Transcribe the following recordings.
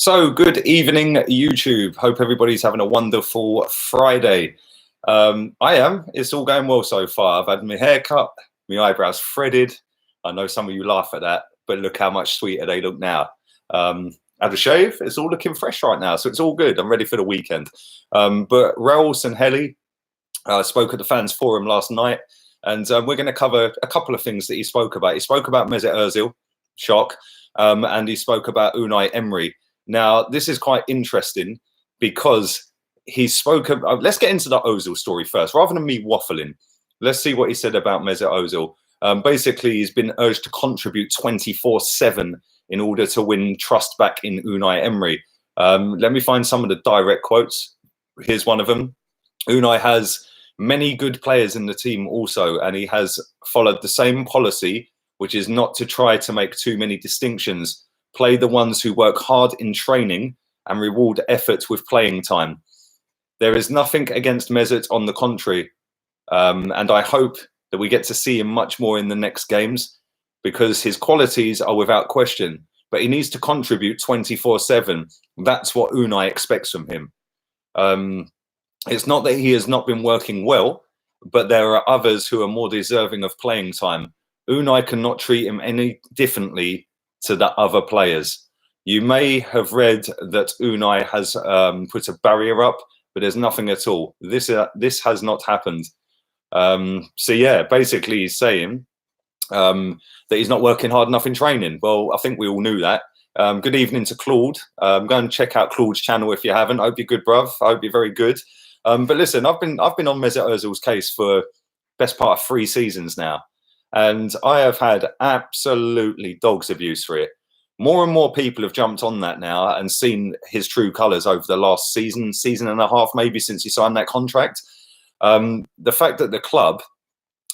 So, good evening, YouTube. Hope everybody's having a wonderful Friday. I am. It's all going well so far. I've had my hair cut, my eyebrows threaded. I know some of you laugh at that, but look how much sweeter they look now. Had a shave. It's all looking fresh right now, so it's all good. I'm ready for the weekend. But Raul Sanllehi spoke at the fans forum last night, and we're going to cover a couple of things that he spoke about. He spoke about Mesut Ozil, shock, and he spoke about Unai Emery. Now, this is quite interesting because he spoke about, let's get into the Ozil story first. Rather than me waffling, let's see what he said about Mesut Ozil. Basically, he's been urged to contribute 24/7 in order to win trust back in Unai Emery. Let me find some of the direct quotes. Here's one of them. Unai has many good players in the team also, and he has followed the same policy, which is not to try to make too many distinctions. Play the ones who work hard in training and reward effort with playing time. There is nothing against Mesut, on the contrary. And I hope that we get to see him much more in the next games because his qualities are without question. But he needs to contribute 24/7. That's what Unai expects from him. It's not that he has not been working well, but there are others who are more deserving of playing time. Unai cannot treat him any differently to the other players. You may have read that Unai has put a barrier up, but there's nothing at all. This has not happened. So yeah, basically he's saying that he's not working hard enough in training. Well, I think we all knew that. Good evening to Claude. Go and check out Claude's channel if you haven't. I hope you're good, bruv. I hope you're very good. But listen, I've been on Mesut Ozil's case for best part of 3 seasons now. And I have had absolutely dog's abuse for it. More and more people have jumped on that now and seen his true colours over the last season and a half, maybe since he signed that contract. The fact that the club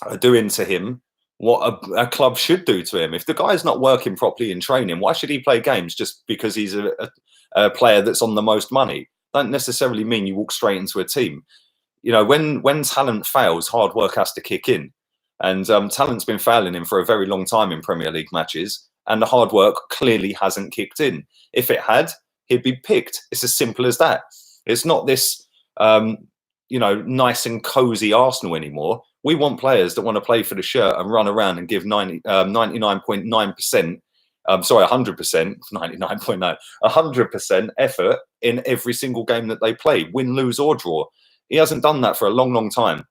are doing to him what a club should do to him. If the guy's not working properly in training, why should he play games just because he's a player that's on the most money? Don't necessarily mean you walk straight into a team. You know, when talent fails, hard work has to kick in. And talent's been failing him for a very long time in Premier League matches, and the hard work clearly hasn't kicked in. If it had, he'd be picked. It's as simple as that. It's not this, nice and cozy Arsenal anymore. We want players that want to play for the shirt and run around and give 99.9%, 100%, 99.9, 100% effort in every single game that they play, win, lose or draw. He hasn't done that for a long, long time.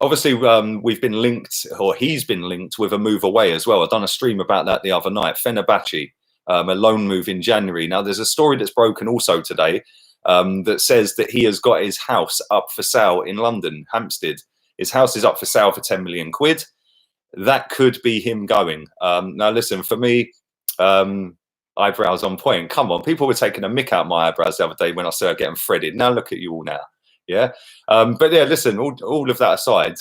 Obviously, we've been linked, or he's been linked with a move away as well. I've done a stream about that the other night. Fenerbahce, a loan move in January. Now, there's a story that's broken also today that says that he has got his house up for sale in London, Hampstead. His house is up for sale for 10 million quid. That could be him going. Now, listen, for me, eyebrows on point. Come on, people were taking a mick out my eyebrows the other day when I started getting threaded. Now look at you all now. Yeah. But yeah, listen, all of that aside,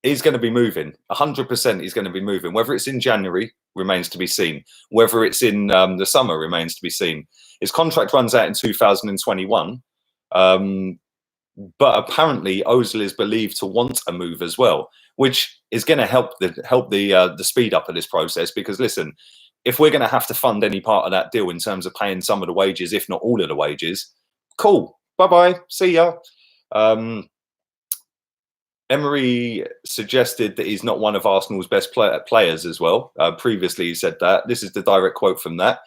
he's going to be moving. 100% he's going to be moving. Whether it's in January remains to be seen. Whether it's in the summer remains to be seen. His contract runs out in 2021. But apparently Ozil is believed to want a move as well, which is going to help the speed up of this process. Because listen, if we're going to have to fund any part of that deal in terms of paying some of the wages, if not all of the wages, cool. Bye-bye. See ya. Emery suggested that he's not one of Arsenal's best players as well. Previously, he said that. This is the direct quote from that.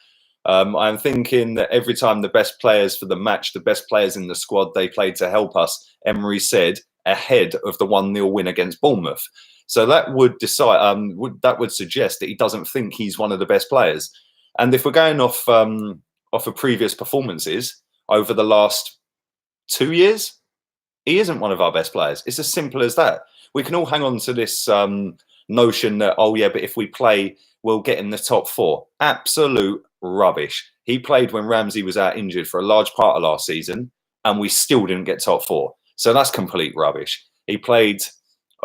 I'm thinking that every time the best players for the match, the best players in the squad, they played to help us, Emery said, ahead of the 1-0 win against Bournemouth. So that would suggest that he doesn't think he's one of the best players. And if we're going off of previous performances over the last 2 years, he isn't one of our best players. It's as simple as that. We can all hang on to this notion that, oh yeah, but if we play, we'll get in the top 4. Absolute rubbish. He played when Ramsey was out injured for a large part of last season, and we still didn't get top 4. So that's complete rubbish. He played,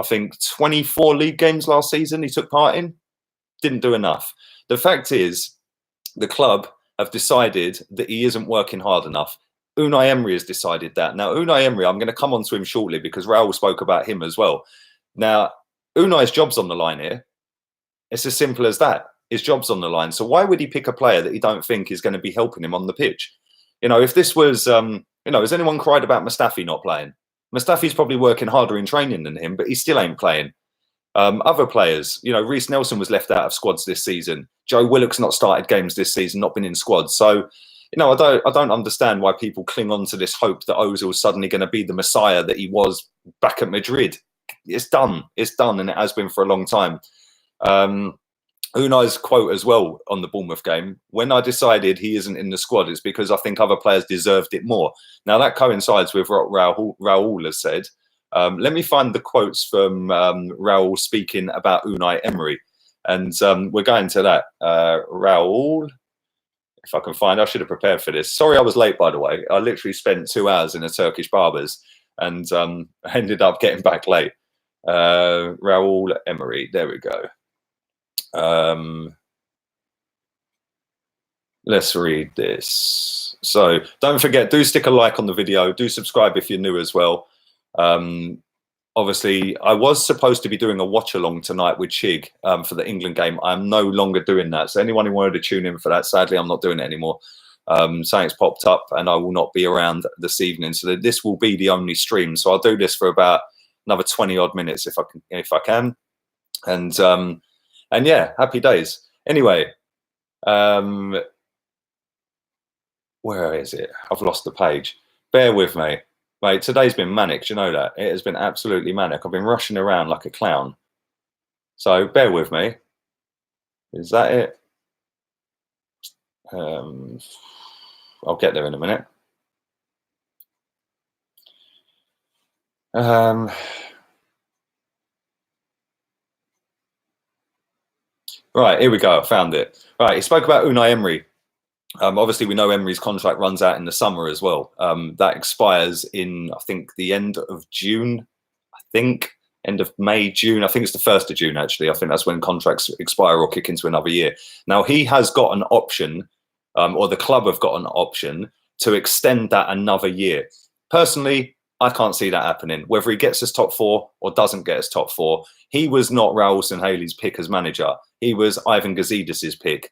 I think, 24 league games last season he took part in. Didn't do enough. The fact is, the club have decided that he isn't working hard enough. Unai Emery has decided that. Now, Unai Emery, I'm going to come on to him shortly because Raul spoke about him as well. Now, Unai's job's on the line here. It's as simple as that. his job's on the line. So why would he pick a player that he don't think is going to be helping him on the pitch? You know, if this was, has anyone cried about Mustafi not playing? Mustafi's probably working harder in training than him, but he still ain't playing. Other players, Reece Nelson was left out of squads this season. Joe Willock's not started games this season, not been in squads. So, I don't understand why people cling on to this hope that Ozil's suddenly going to be the Messiah that he was back at Madrid. It's done. It's done, and it has been for a long time. Unai's quote as well on the Bournemouth game: when I decided he isn't in the squad, it's because I think other players deserved it more. Now, that coincides with what Raul has said. Let me find the quotes from Raul speaking about Unai Emery. And we're going to that. Raul, if I can find, I should have prepared for this. Sorry I was late, by the way. I literally spent 2 hours in a Turkish barber's and ended up getting back late. Raul Emery, there we go. Let's read this. So don't forget, do stick a like on the video. Do subscribe if you're new as well. Obviously, I was supposed to be doing a watch along tonight with Chig for the England game. I'm no longer doing that. So anyone who wanted to tune in for that, sadly, I'm not doing it anymore. Something's popped up and I will not be around this evening. So this will be the only stream. So I'll do this for about another 20 odd minutes if I can. And yeah, happy days. Anyway, where is it? I've lost the page. Bear with me. Mate, today's been manic. Do you know that? It has been absolutely manic. I've been rushing around like a clown. So bear with me. Is that it? I'll get there in a minute. Right, here we go. I found it. Right, he spoke about Unai Emery. Obviously, we know Emery's contract runs out in the summer as well. That expires in, I think, the end of June. End of May, June. I think it's the 1st of June, actually. I think that's when contracts expire or kick into another year. Now, he has got an option, or the club have got an option to extend that another year. Personally, I can't see that happening. Whether he gets us top 4 or doesn't get us top 4, he was not Raul Sanllehi's pick as manager. He was Ivan Gazidis's pick.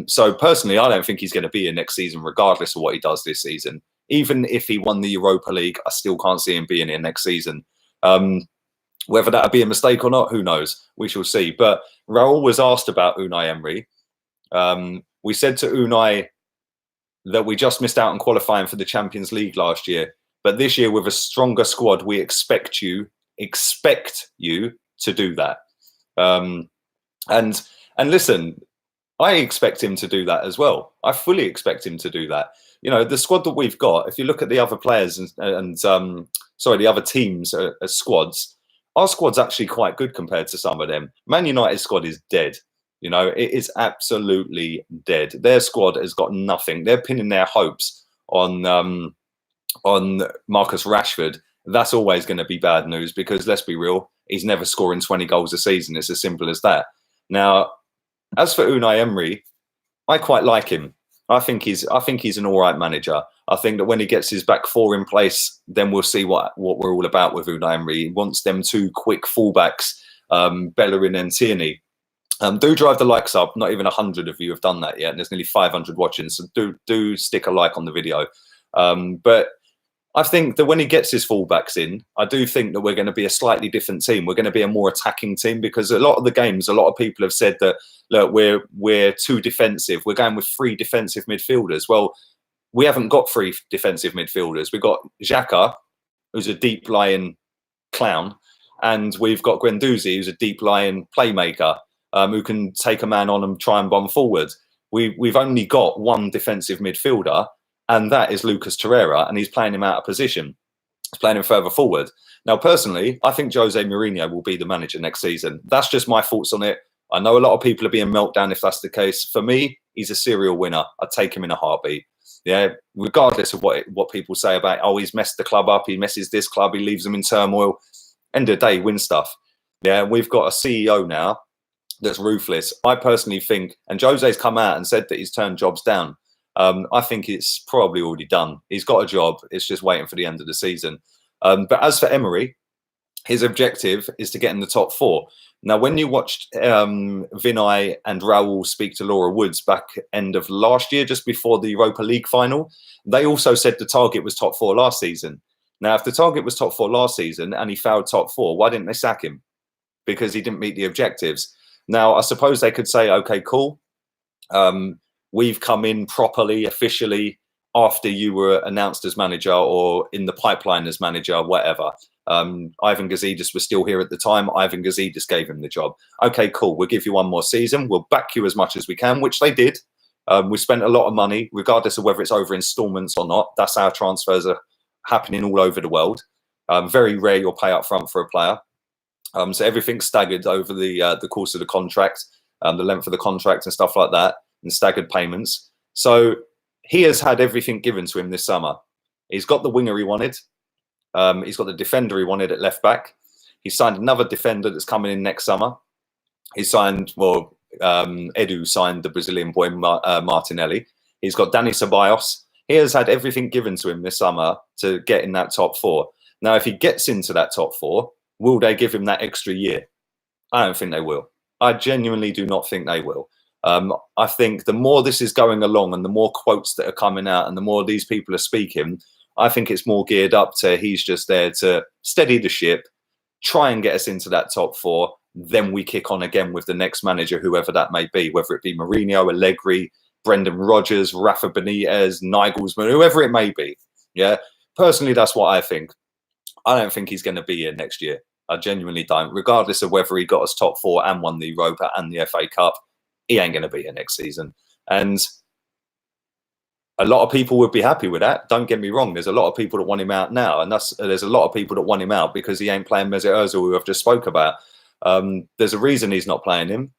So personally, I don't think he's going to be here next season, regardless of what he does this season. Even if he won the Europa League, I still can't see him being here next season. Whether that would be a mistake or not, who knows? We shall see. But Raul was asked about Unai Emery. We said to Unai that we just missed out on qualifying for the Champions League last year. But this year, with a stronger squad, we expect you to do that. And listen, I expect him to do that as well. I fully expect him to do that. The squad that we've got, if you look at the other players and the other teams as squads, our squad's actually quite good compared to some of them. Man United's squad is dead. It is absolutely dead. Their squad has got nothing. They're pinning their hopes on Marcus Rashford. That's always going to be bad news because, let's be real, he's never scoring 20 goals a season. It's as simple as that. Now, as for Unai Emery, I quite like him. I think he's an all right manager. I think that when he gets his back 4 in place, then we'll see what we're all about with Unai Emery. He wants them 2 quick fullbacks, Bellerin and Tierney. Do drive the likes up. Not even 100 of you have done that yet, and there's nearly 500 watching. So do stick a like on the video. But I think that when he gets his fullbacks in, I do think that we're going to be a slightly different team. We're going to be a more attacking team because a lot of the games, a lot of people have said that, look, we're too defensive. We're going with 3 defensive midfielders. Well, we haven't got 3 defensive midfielders. We've got Xhaka, who's a deep-lying clown, and we've got Guendouzi, who's a deep-lying playmaker who can take a man on and try and bomb forward. We've only got 1 defensive midfielder, and that is Lucas Torreira, and he's playing him out of position. He's playing him further forward. Now, personally, I think Jose Mourinho will be the manager next season. That's just my thoughts on it. I know a lot of people are being meltdown if that's the case. For me, he's a serial winner. I'd take him in a heartbeat. Yeah, regardless of what people say about, oh, he's messed the club up, he messes this club, he leaves them in turmoil. End of the day, win stuff. Yeah, we've got a CEO now that's ruthless. I personally think, and Jose's come out and said that he's turned jobs down. I think it's probably already done. He's got a job. It's just waiting for the end of the season. But as for Emery, his objective is to get in the top 4. Now, when you watched Vinay and Raul speak to Laura Woods back end of last year, just before the Europa League final, they also said the target was top 4 last season. Now, if the target was top 4 last season and he failed top 4, why didn't they sack him? Because he didn't meet the objectives. Now, I suppose they could say, okay, cool. We've come in properly, officially, after you were announced as manager or in the pipeline as manager, whatever. Ivan Gazidis was still here at the time. Ivan Gazidis gave him the job. Okay, cool. We'll give you one more season. We'll back you as much as we can, which they did. We spent a lot of money, regardless of whether it's over installments or not. That's how transfers are happening all over the world. Very rare you'll pay up front for a player. So everything's staggered over the course of the contract, the length of the contract and stuff like that, and staggered payments. So he has had everything given to him this summer. He's got the winger he wanted. He's got the defender he wanted at left back. He signed another defender that's coming in next summer. He signed, well, Edu signed the Brazilian boy Martinelli. He's got Dani Ceballos. He has had everything given to him this summer to get in that top 4. Now, if he gets into that top 4, will they give him that extra year? I don't think they will. I genuinely do not think they will. I think the more this is going along and the more quotes that are coming out and the more these people are speaking, I think it's more geared up to he's just there to steady the ship, try and get us into that top 4. Then we kick on again with the next manager, whoever that may be, whether it be Mourinho, Allegri, Brendan Rodgers, Rafa Benitez, Nagelsmann, whoever it may be. Yeah, personally, that's what I think. I don't think he's going to be here next year. I genuinely don't. Regardless of whether he got us top 4 and won the Europa and the FA Cup, he ain't going to be here next season. And a lot of people would be happy with that. Don't get me wrong. There's a lot of people that want him out now. And there's a lot of people that want him out because he ain't playing Mesut Ozil, who I've just spoke about. There's a reason he's not playing him.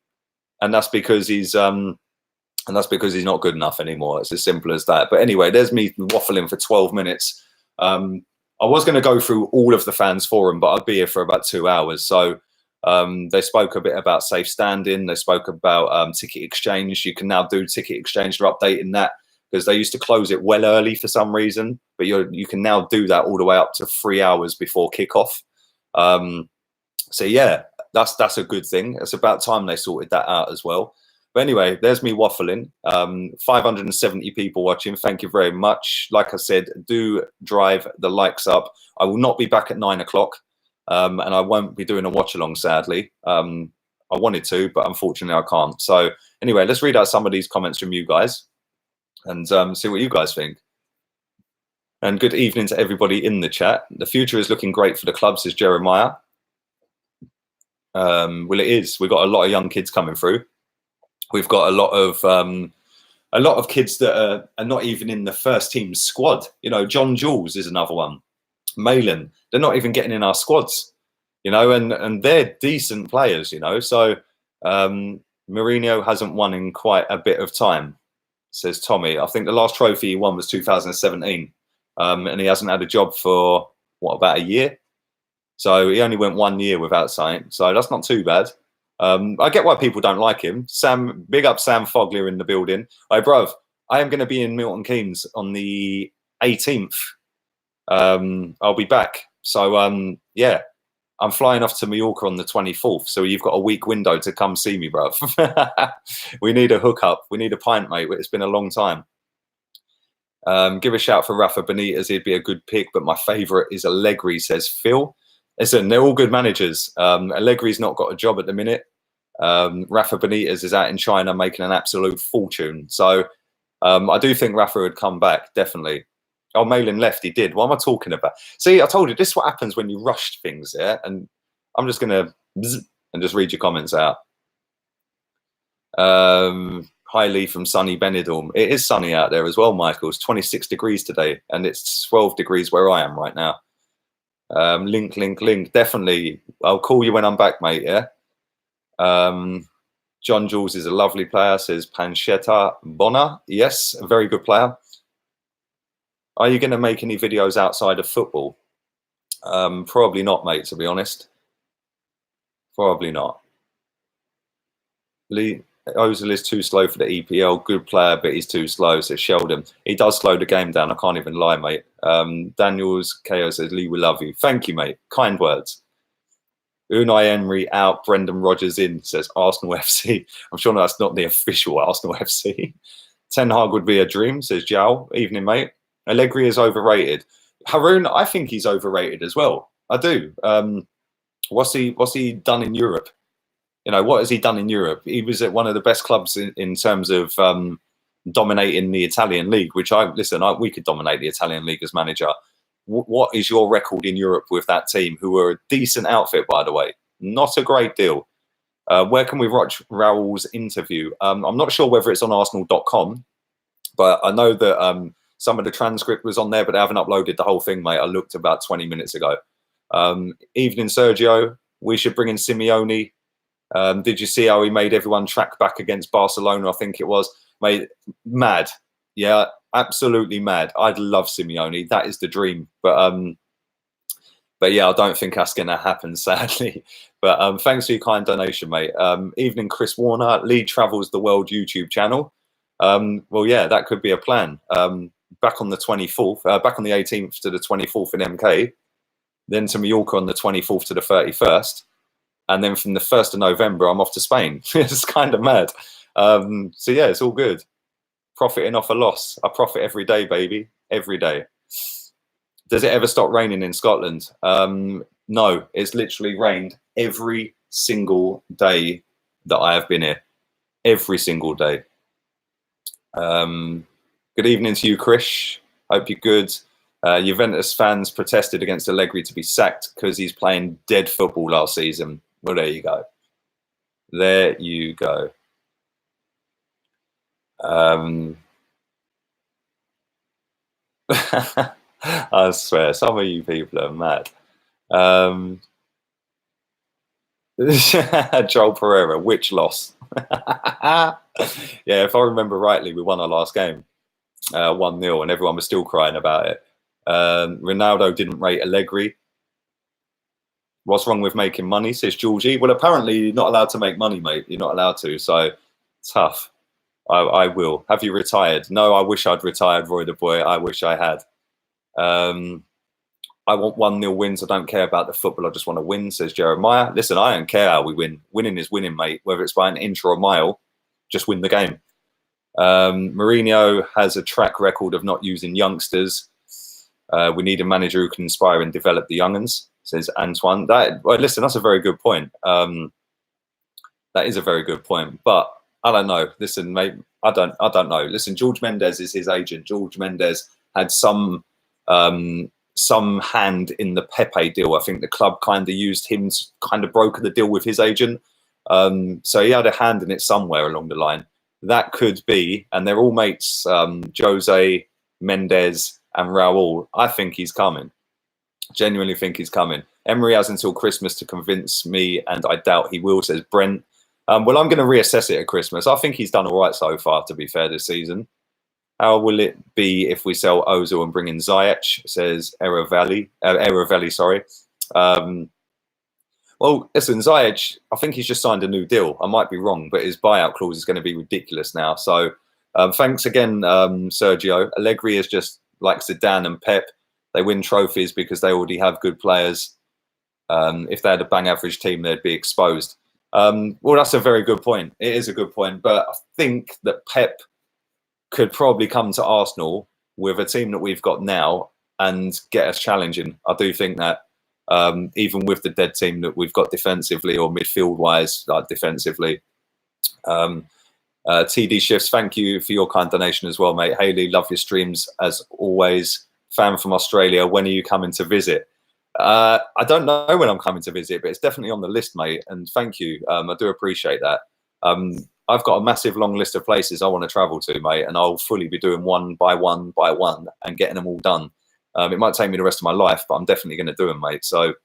And that's because he's not good enough anymore. It's as simple as that. But anyway, there's me waffling for 12 minutes. I was going to go through all of the fans forum, but I'd be here for about 2 hours. So they spoke a bit about safe standing. They spoke about ticket exchange. You can now do ticket exchange. They're updating that because they used to close it well early for some reason. But you can now do that all the way up to 3 hours before kickoff. So yeah, that's a good thing. It's about time they sorted that out as well. But anyway, there's me waffling. 570 people watching. Thank you very much. Like I said, do drive the likes up. I will not be back at 9 o'clock. And I won't be doing a watch along, sadly. I wanted to, but unfortunately I can't. So anyway, let's read out some of these comments from you guys and see what you guys think. And good evening to everybody in the chat. The future is looking great for the club, says Jeremiah. Well, it is. We've got a lot of young kids coming through. We've got a lot of kids that are not even in the first team squad. You know, John Jules is another one. Malin, they're not even getting in our squads, you know, and they're decent players, you know. So Mourinho hasn't won in quite a bit of time, says Tommy. I think the last trophy he won was 2017, and he hasn't had a job for, what, about a year? So he only went 1 year without saying. So that's not too bad. I get why people don't like him. Sam, big up Sam Fogler in the building. Hey, bruv, I am going to be in Milton Keynes on the 18th. I'll be back. So, yeah, I'm flying off to Mallorca on the 24th. So you've got a week window to come see me, bruv. We need a hookup. We need a pint, mate. It's been a long time. Give a shout for Rafa Benitez. He'd be a good pick, but my favourite is Allegri, says Phil. Listen, they're all good managers. Allegri's not got a job at the minute. Rafa Benitez is out in China making an absolute fortune. So I do think Rafa would come back, definitely. Oh, Malin left. He did. What am I talking about? See, I told you, this is what happens when you rush things, yeah? And I'm just going to and just read your comments out. Hi, Lee from sunny Benidorm. It is sunny out there as well, Michael. It's 26 degrees today, and it's 12 degrees where I am right now. Link. Definitely. I'll call you when I'm back, mate, yeah? John Jules is a lovely player, says Panchetta Bona. Yes, a very good player. Are you going to make any videos outside of football? Probably not, mate, to be honest. Probably not. Lee Ozil is too slow for the EPL. Good player, but he's too slow, says Sheldon. He does slow the game down. I can't even lie, mate. Daniels KO says, Lee, we love you. Thank you, mate. Kind words. Unai Emery out, Brendan Rodgers in, says Arsenal FC. I'm sure that's not the official Arsenal FC. Ten Hag would be a dream, says Jow. Evening, mate. Allegri is overrated. Haroon, I think he's overrated as well. I do. What's he done in Europe? You know, what has he done in Europe? He was at one of the best clubs in terms of dominating the Italian league, which we could dominate the Italian league as manager. What is your record in Europe with that team, who were a decent outfit, by the way? Not a great deal. Where can we watch Raul's interview? I'm not sure whether it's on Arsenal.com, but I know that some of the transcript was on there, but they haven't uploaded the whole thing, mate. I looked about 20 minutes ago. Evening, Sergio. We should bring in Simeone. Did you see how he made everyone track back against Barcelona? I think it was. Mate, mad. Yeah, absolutely mad. I'd love Simeone. That is the dream. But yeah, I don't think that's going to happen, sadly. But thanks for your kind donation, mate. Evening, Chris Warner. Lee travels the world YouTube channel. Well, yeah, that could be a plan. Back on the 24th, back on the 18th to the 24th in MK, then to Mallorca on the 24th to the 31st. And then from the 1st of November, I'm off to Spain. It's kind of mad. So yeah, it's all good. Profiting off a loss. I profit every day, baby. Every day. Does it ever stop raining in Scotland? No, it's literally rained every single day that I have been here. Every single day. Good evening to you, Krish. Hope you're good. Juventus fans protested against Allegri to be sacked because he's playing dead football last season. Well, there you go. There you go. I swear, some of you people are mad. Joel Pereira, which loss? Yeah, if I remember rightly, we won our last game 1-0 and everyone was still crying about it. Ronaldo didn't rate Allegri. What's wrong with making money, says Georgie. Well, apparently you're not allowed to make money, mate. You're not allowed to, so tough. I will. Have you retired? No, I wish I'd retired, Roy the Boy. I wish I had. I want 1-0 wins. I don't care about the football. I just want to win, says Jeremiah. Listen, I don't care how we win. Winning is winning, mate. Whether it's by an inch or a mile, just win the game. Mourinho has a track record of not using youngsters. We need a manager who can inspire and develop the young'uns, says Antoine. Listen, that's a very good point. That is a very good point. But I don't know. Listen, mate, I don't know. Listen, George Mendes is his agent. George Mendes had some hand in the Pepe deal. I think the club kind of used him to kind of broker the deal with his agent. So he had a hand in it somewhere along the line. That could be, and they're all mates, Jose, Mendes, and Raul. I think he's coming. Genuinely think he's coming. Emery has until Christmas to convince me, and I doubt he will, says Brent. Well, I'm going to reassess it at Christmas. I think he's done all right so far, to be fair, this season. How will it be if we sell Ozil and bring in Ziyech, says Eravelli, sorry. Well, listen, Ziyech, I think he's just signed a new deal. I might be wrong, but his buyout clause is going to be ridiculous now. So thanks again, Sergio. Allegri is just like Zidane and Pep. They win trophies because they already have good players. If they had a bang average team, they'd be exposed. Well, that's a very good point. It is a good point. But I think that Pep could probably come to Arsenal with a team that we've got now and get us challenging. I do think that even with the dead team that we've got defensively or midfield-wise, like defensively. TD Shifts, thank you for your kind donation as well, mate. Haley, love your streams as always. Fan from Australia, when are you coming to visit? I don't know when I'm coming to visit, but it's definitely on the list, mate. And thank you. I do appreciate that. I've got a massive long list of places I want to travel to, mate, and I'll fully be doing one by one by one and getting them all done. It might take me the rest of my life, but I'm definitely going to do them, mate. So I'm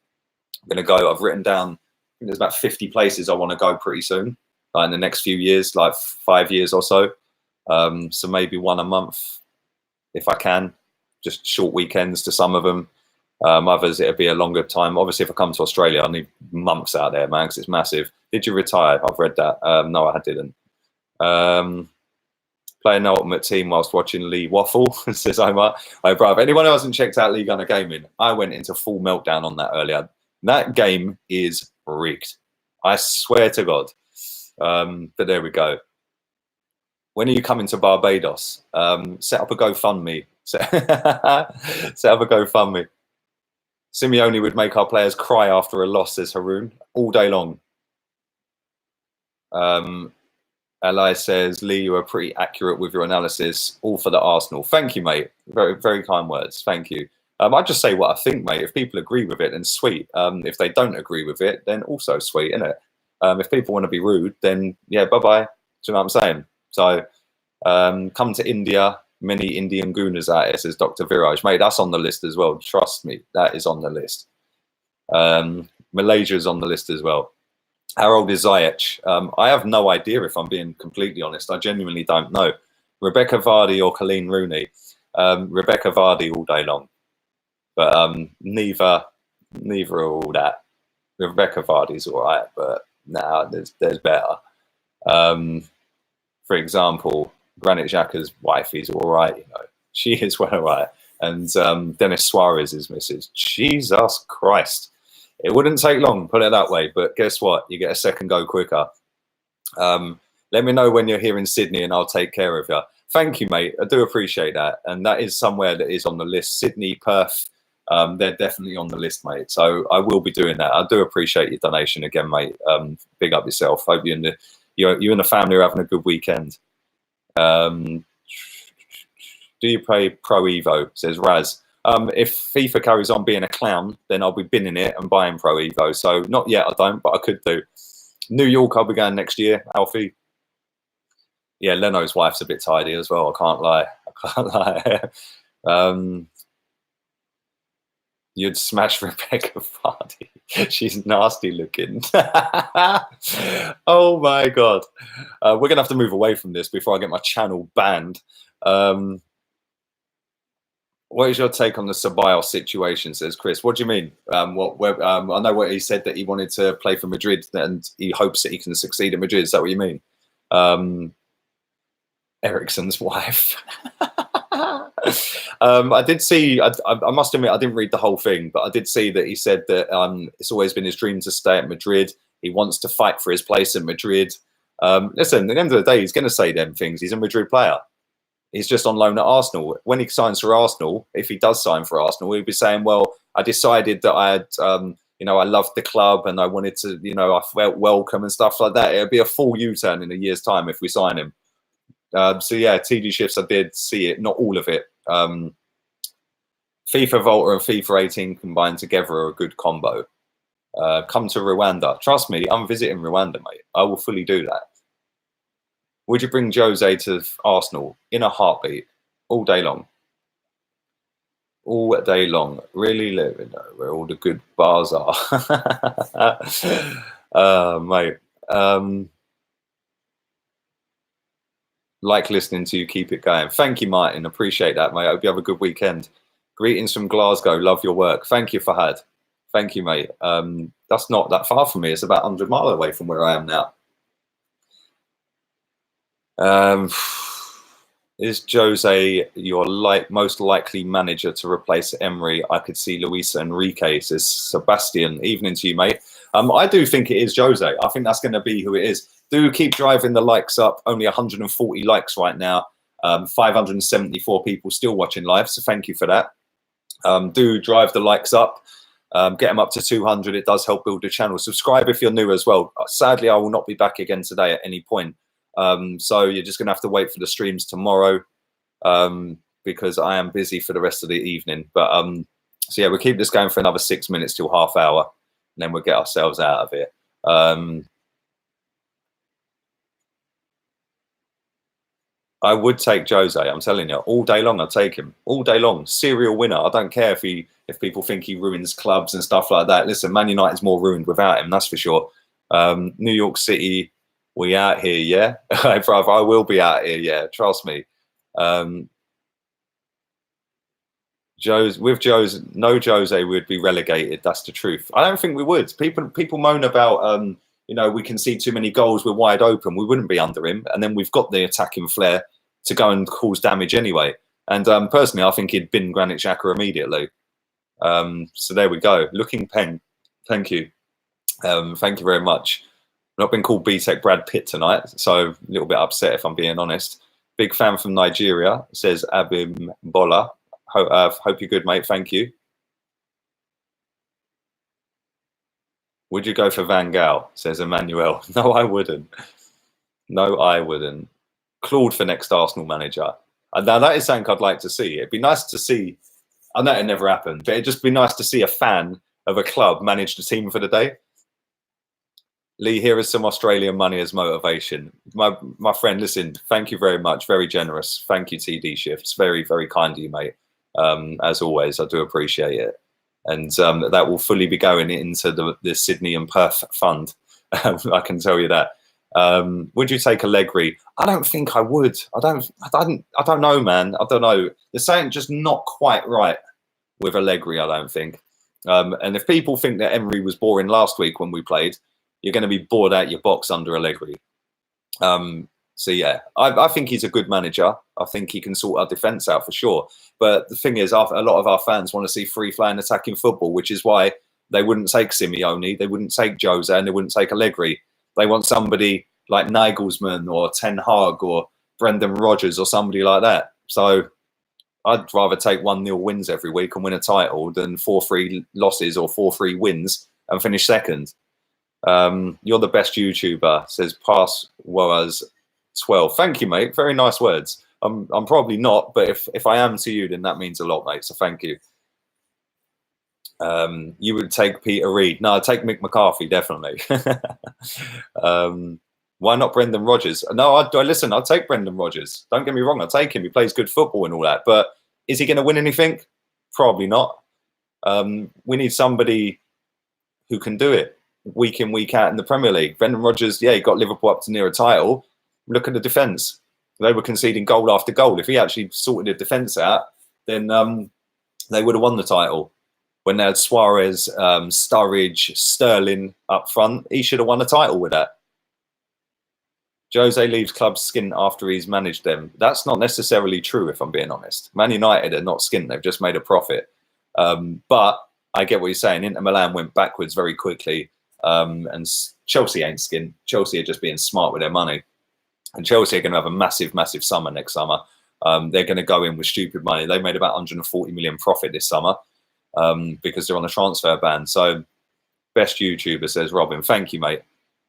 going to go. I've written down, I think there's about 50 places I want to go pretty soon, like in the next few years, like 5 years or so. So maybe one a month if I can, just short weekends to some of them. Others, it'll be a longer time. Obviously, if I come to Australia, I need months out there, man, because it's massive. Did you retire? I've read that. No, I didn't. Playing the Ultimate Team whilst watching Lee waffle, says Omar. Hey, bro, if anyone who hasn't checked out League Gunner Gaming, I went into full meltdown on that earlier. That game is rigged. I swear to God. But there we go. When are you coming to Barbados? Set up a GoFundMe. Set up a GoFundMe. Simeone would make our players cry after a loss, says Haroon, all day long. Eli says, Lee, you are pretty accurate with your analysis. All for the Arsenal. Thank you, mate. Very, very kind words. Thank you. I just say what I think, mate. If people agree with it, then sweet. If they don't agree with it, then also sweet, innit? If people want to be rude, then yeah, bye-bye. Do you know what I'm saying? So come to India. Many Indian Gunas out here, says Dr. Viraj. Mate, that's on the list as well. Trust me, that is on the list. Malaysia is on the list as well. How old is Ziyech? I have no idea, if I'm being completely honest. I genuinely don't know. Rebecca Vardy or Colleen Rooney? Rebecca Vardy all day long. But neither are all that. Rebecca Vardy's all right, but nah, there's better. For example, Granit Xhaka's wife is all right, you know. She is well all right. And Dennis Suarez is Mrs. Jesus Christ. It wouldn't take long, put it that way. But guess what? You get a second go quicker. Let me know when you're here in Sydney and I'll take care of you. Thank you, mate. I do appreciate that. And that is somewhere that is on the list. Sydney, Perth, they're definitely on the list, mate. So I will be doing that. I do appreciate your donation again, mate. Big up yourself. Hope you and the family are having a good weekend. Do you play Pro Evo? Says Raz. If FIFA carries on being a clown, then I'll be binning it and buying Pro Evo. So not yet, I don't, but I could do. New York, I'll be going next year, Alfie. Yeah, Leno's wife's a bit tidy as well. I can't lie. You'd smash Rebecca Vardy. She's nasty looking. Oh my God. We're going to have to move away from this before I get my channel banned. What is your take on the Ceballos situation, says Chris? What do you mean? I know what he said, that he wanted to play for Madrid and he hopes that he can succeed at Madrid. Is that what you mean? Ericsson's wife. I did see, I must admit, I didn't read the whole thing, but I did see that he said that it's always been his dream to stay at Madrid. He wants to fight for his place at Madrid. Listen, at the end of the day, he's going to say them things. He's a Madrid player. He's just on loan at Arsenal. When he signs for Arsenal, if he does sign for Arsenal, he'll be saying, well, I decided that I had, I loved the club and I wanted to, I felt welcome and stuff like that. It'll be a full U-turn in a year's time if we sign him. So yeah, TD shifts, I did see it, not all of it. FIFA Volta and FIFA 18 combined together are a good combo. Come to Rwanda. Trust me, I'm visiting Rwanda, mate. I will fully do that. Would you bring Jose to Arsenal? In a heartbeat, all day long. All day long. Really living where all the good bars are. Mate. Like listening to you, keep it going. Thank you, Martin. Appreciate that, mate. I hope you have a good weekend. Greetings from Glasgow. Love your work. Thank you, Fahad. Thank you, mate. That's not that far from me. It's about 100 miles away from where I am now. Is Jose your most likely manager to replace Emery? I could see Luis Enrique, says Sebastian. Evening to you, mate. I do think it is Jose. I think that's going to be who it is. Do keep driving the likes up. Only 140 likes right now. 574 people still watching live, so thank you for that. Do drive the likes up. Get them up to 200. It does help build the channel. Subscribe if you're new as well. Sadly, I will not be back again today at any point. So you're just going to have to wait for the streams tomorrow because I am busy for the rest of the evening. But so yeah, we'll keep this going for another 6 minutes till half hour, and then we'll get ourselves out of it. I would take Jose. I'm telling you, all day long. I'd take him all day long. Serial winner. I don't care if people think he ruins clubs and stuff like that. Listen, Man United's more ruined without him. That's for sure. New York City, we out here, yeah. Brother, I will be out here, yeah. Trust me. No Jose would be relegated. That's the truth. I don't think we would. People moan about we can see too many goals. We're wide open. We wouldn't be under him. And then we've got the attacking flair to go and cause damage anyway. And personally, I think he'd bin Granit Xhaka immediately. So there we go. Looking pen. Thank you. Thank you very much. Not been called BTEC Brad Pitt tonight, so a little bit upset if I'm being honest. Big fan from Nigeria, says Abim Bola. Hope you're good, mate. Thank you. Would you go for Van Gaal? Says Emmanuel. No, I wouldn't. No, I wouldn't. Claude for next Arsenal manager. Now that is something I'd like to see. It'd be nice to see. I know it never happened, but it'd just be nice to see a fan of a club manage the team for the day. Lee, here is some Australian money as motivation. My friend, listen, thank you very much. Very generous. Thank you, TD Shifts. Very, very kind of you, mate. As always, I do appreciate it. And that will fully be going into the Sydney and Perth fund. I can tell you that. Would you take Allegri? I don't think I would. I don't know, man. I don't know. There's something just not quite right with Allegri, I don't think. And if people think that Emery was boring last week when we played, you're going to be bored out your box under Allegri. So yeah, I think he's a good manager. I think he can sort our defence out for sure. But the thing is, a lot of our fans want to see free-flowing attacking football, which is why they wouldn't take Simeone, they wouldn't take Jose, and they wouldn't take Allegri. They want somebody like Nagelsmann or Ten Hag or Brendan Rodgers or somebody like that. So I'd rather take 1-0 wins every week and win a title than 4-3 losses or 4-3 wins and finish second. You're the best YouTuber, says Pass was 12. Thank you, mate. Very nice words. I'm probably not, but if I am to you, then that means a lot, mate. So thank you. You would take Peter Reid. No, I'd take Mick McCarthy, definitely. Why not Brendan Rodgers? No, listen, I'll take Brendan Rodgers. Don't get me wrong, I'll take him. He plays good football and all that. But is he going to win anything? Probably not. We need somebody who can do it week in, week out in the Premier League. Brendan Rodgers, yeah, he got Liverpool up to near a title. Look at the defence. They were conceding goal after goal. If he actually sorted the defence out, then they would have won the title. When they had Suarez, Sturridge, Sterling up front, he should have won a title with that. Jose leaves clubs skint after he's managed them. That's not necessarily true, if I'm being honest. Man United are not skint. They've just made a profit. But I get what you're saying. Inter Milan went backwards very quickly. And Chelsea ain't skint. Chelsea are just being smart with their money. And Chelsea are going to have a massive, massive summer next summer. They're going to go in with stupid money. They made about 140 million profit this summer because they're on a transfer ban. So best YouTuber, says Robin. Thank you, mate.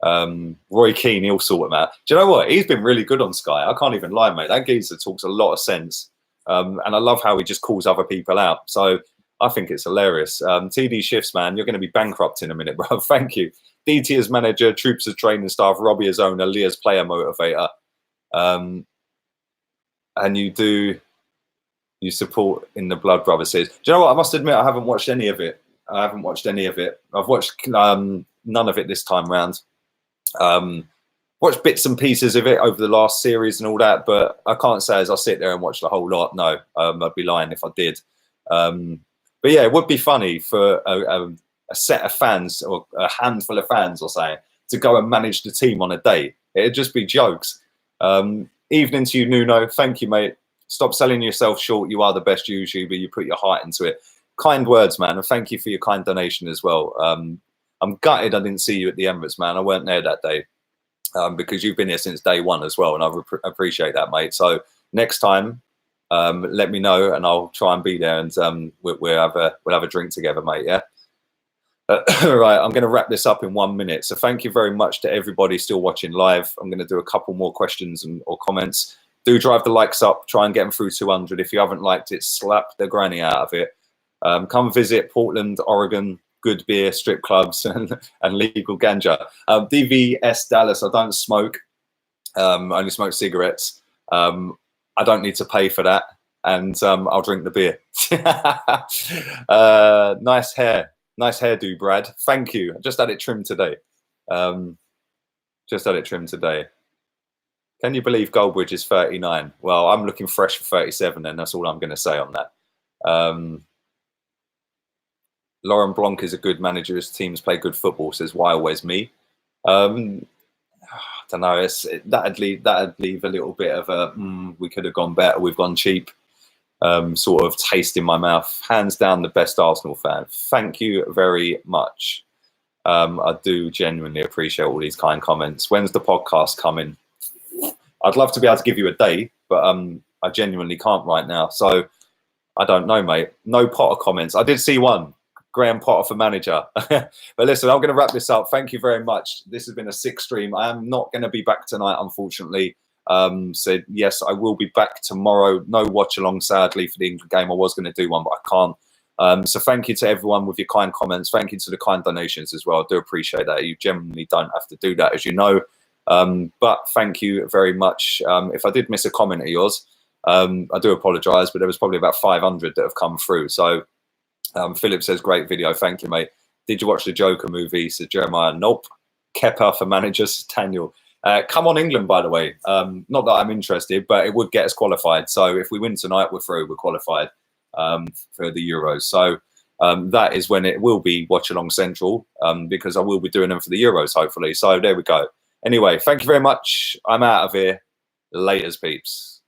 Roy Keane, he'll sort him out. Do you know what? He's been really good on Sky. I can't even lie, mate. That geezer talks a lot of sense. And I love how he just calls other people out. So I think it's hilarious. TD Shifts, man, you're going to be bankrupt in a minute, bro. Thank you. DT as manager, Troops as training staff, Robbie as owner, Lee as player motivator. And you support in the Blood Brothers says. Do you know what? I must admit, I haven't watched any of it. I've watched none of it this time round. Watched bits and pieces of it over the last series and all that, but I can't say as I sit there and watch the whole lot. No, I'd be lying if I did. But yeah, it would be funny for a set of fans or a handful of fans or something to go and manage the team on a day. It'd just be jokes. Evening to you, Nuno. Thank you, mate. Stop selling yourself short. You are the best YouTuber. You put your heart into it. Kind words, man. And thank you for your kind donation as well. I'm gutted I didn't see you at the Emirates, man. I weren't there that day because you've been here since day one as well. And I appreciate that, mate. So next time, let me know and I'll try and be there and we'll have a drink together, mate. Yeah. All right, I'm going to wrap this up in 1 minute. So thank you very much to everybody still watching live. I'm going to do a couple more questions or comments. Do drive the likes up. Try and get them through 200. If you haven't liked it, slap the granny out of it. Come visit Portland, Oregon. Good beer, strip clubs, and legal ganja. DVS Dallas, I don't smoke. I only smoke cigarettes. I don't need to pay for that. And I'll drink the beer. Nice hair. Nice hairdo, Brad. Thank you. I just had it trimmed today. Can you believe Goldbridge is 39? Well, I'm looking fresh for 37, and that's all I'm going to say on that. Laurent Blanc is a good manager. His teams play good football, says, why always me? I don't know. That'd leave a little bit of a, we could have gone better. We've gone cheap. Sort of taste in my mouth. Hands down the best Arsenal fan. Thank you very much. I do genuinely appreciate all these kind comments. When's the podcast coming? I'd love to be able to give you a day, but I genuinely can't right now. So I don't know, mate. No Potter comments. I did see one. Graham Potter for manager. But listen, I'm going to wrap this up. Thank you very much. This has been a sick stream. I am not going to be back tonight, unfortunately. So yes, I will be back tomorrow. No watch along, sadly, for the England game. I was going to do one, but I can't. So thank you to everyone with your kind comments. Thank you to the kind donations as well. I do appreciate that. You generally don't have to do that, as you know. But thank you very much. If I did miss a comment of yours, I do apologise, but there was probably about 500 that have come through. So Philip says, great video. Thank you, mate. Did you watch the Joker movie? Said Jeremiah. Nope. Kepa for managers. Daniel. Come on, England, by the way. Not that I'm interested, but it would get us qualified. So if we win tonight, we're through. We're qualified for the Euros. So that is when it will be Watch Along Central, because I will be doing them for the Euros, hopefully. So there we go. Anyway, thank you very much. I'm out of here. Laters, peeps.